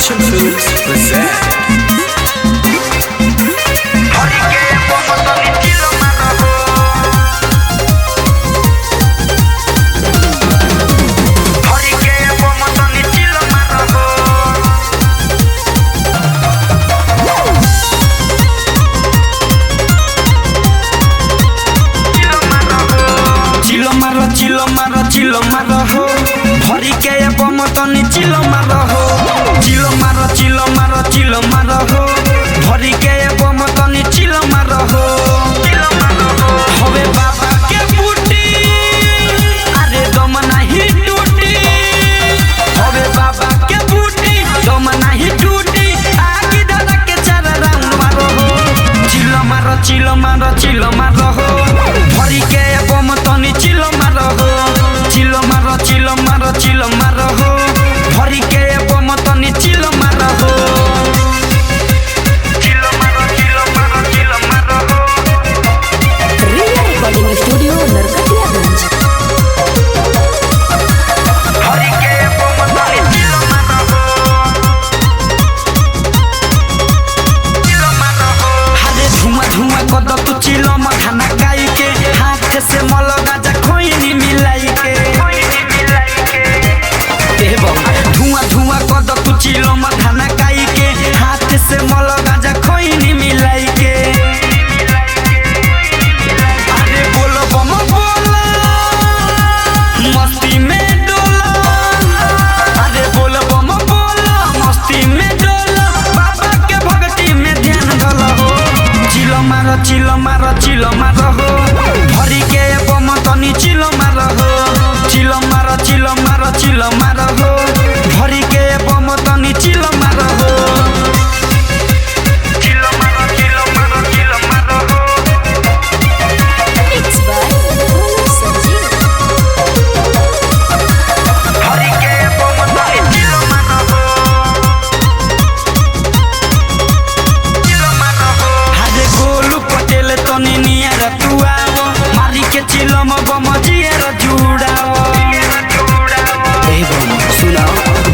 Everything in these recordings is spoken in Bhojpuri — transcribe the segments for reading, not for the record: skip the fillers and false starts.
Production Tools present. चिलो मारो हो भरी के बमतनी चिलो मारो हो चिलो मारो हो भरी के बमतनी चिलो मारो हो हवे बाबा के बूटी अरे दम नहीं टूटी हवे बाबा के बूटी दम नहीं टूटी आगे दादा के चार राउंड मारो हो चिलो मारो हो भरी के बमतनी चिलो मारो हो चिलो मारो हो भरी के बमतनी चिलो मारो हो चिलो मारो हो रिया रिकॉर्डिंग स्टूडियो नरकटियागंज। भरी के बमतनी चिलो मारो हो हरे धुआं कद तू चिलो खाना गाई के हाथ से मलो गाजा खोइनी मिलाई के धुआं कद तू चिलो खाना गाई के हाथ से मलो गाजा खोइनी मिलाई के अरे बोलो बम बोला मस्ती में डोला अरे बोलो बम बोला मस्ती में डोला बाबा के भक्ति में ध्यान धला हो चिलो मारो हो भरी के बमतनी चिलो मारो हो चिलो मारो हो भरी के बमतनी चिलो मारो हो चिलो मारो हो Mixed by संजीव। भरी के बमतनी चिलो मारो हो हरे गोलू पटेल तनी नियर तुआओ मारी के चिलो बम जियर जुड़ाओ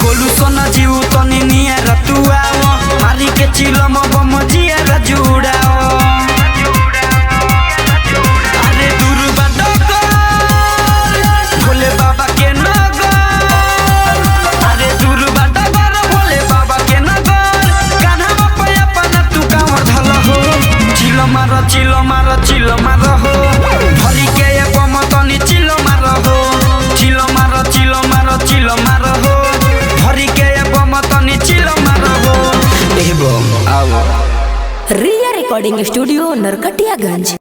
गोलू सोना जीव तनी नियर तुआओ मारी के चिलो बम जियर जुड़ाओ अरे दूर बडकर भोले बाबा के नगर अरे दूर बडकर भोले बाबा के नगर कान्हा पे अपना तू कांवर धल हो चिलो मारो हो भरी के बमतनी चिलो मारो हो चिलो मारो हो भरी के बमतनी चिलो मारो हो एवं आओ रिया रिकॉर्डिंग स्टूडियो नरकटियागंज।